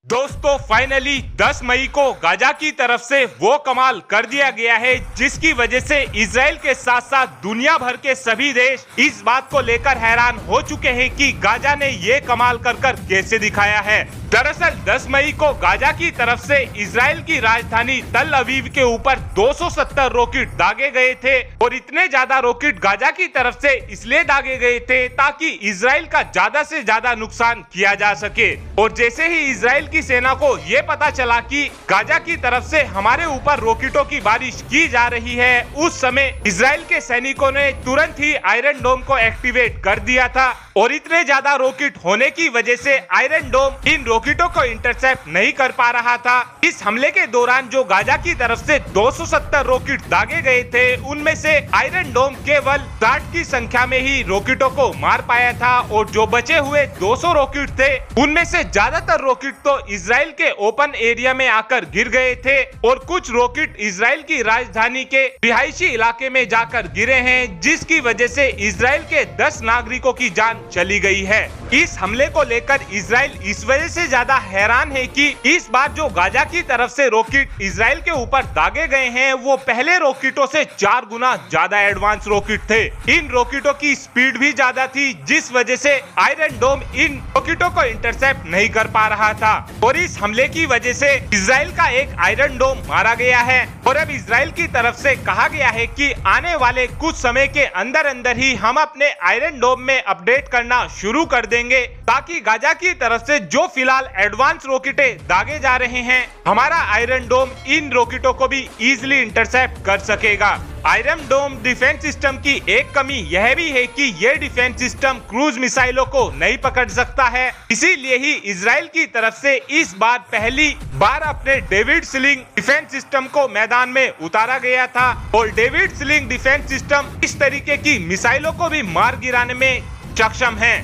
दोस्तों फाइनली 10 मई को गाजा की तरफ से वो कमाल कर दिया गया है जिसकी वजह से इजराइल के साथ साथ दुनिया भर के सभी देश इस बात को लेकर हैरान हो चुके हैं कि गाजा ने ये कमाल कर कैसे दिखाया है। दरअसल 10 मई को गाजा की तरफ से इजराइल की राजधानी तल अवीव के ऊपर 270 रॉकेट दागे गए थे और इतने ज्यादा रॉकेट गाजा की तरफ से इसलिए दागे गए थे ताकि इजराइल का ज्यादा से ज्यादा नुकसान किया जा सके। और जैसे ही इजराइल की सेना को ये पता चला कि गाजा की तरफ से हमारे ऊपर रॉकेटों की बारिश की जा रही है, उस समय इजराइल के सैनिकों ने तुरंत ही आयरन डोम को एक्टिवेट कर दिया था। और इतने ज्यादा रॉकेट होने की वजह से आयरन डोम इन रॉकेटों को इंटरसेप्ट नहीं कर पा रहा था। इस हमले के दौरान जो गाजा की तरफ से 270 रॉकेट दागे गए थे, उनमें से आयरन डोम केवल 60 की संख्या में ही रॉकेटों को मार पाया था और जो बचे हुए 200 रॉकेट थे उनमें से ज्यादातर रॉकेट तो इजराइल के ओपन एरिया में आकर गिर गए थे और कुछ रॉकेट इजराइल की राजधानी के रिहायशी इलाके में जाकर गिरे हैं, जिसकी वजह से इजराइल के 10 नागरिकों की जान चली गई है। इस हमले को लेकर इजराइल इस वजह से ज्यादा हैरान है कि इस बार जो गाजा की तरफ से रॉकेट इजराइल के ऊपर दागे गए हैं वो पहले रॉकेटों से 4 गुना ज्यादा एडवांस रॉकेट थे। इन रॉकेटों की स्पीड भी ज्यादा थी, जिस वजह से आयरन डोम इन रॉकेटों को इंटरसेप्ट नहीं कर पा रहा था और इस हमले की वजह से इजराइल का एक आयरन डोम मारा गया है। और अब इजराइल की तरफ से कहा गया है कि आने वाले कुछ समय के अंदर अंदर ही हम अपने आयरन डोम में अपडेट करना शुरू कर देंगे ताकि गाजा की तरफ से जो फिलहाल एडवांस रॉकेटें दागे जा रहे हैं, हमारा आयरन डोम इन रॉकेटों को भी इजीली इंटरसेप्ट कर सकेगा। आयरन डोम डिफेंस सिस्टम की एक कमी यह भी है कि यह डिफेंस सिस्टम क्रूज मिसाइलों को नहीं पकड़ सकता है, इसीलिए ही इजराइल की तरफ से इस बार पहली बार अपने डेविड स्लिंग डिफेंस सिस्टम को मैदान में उतारा गया था। और डेविड स्लिंग डिफेंस सिस्टम इस तरीके की मिसाइलों को भी मार गिराने में सक्षम है।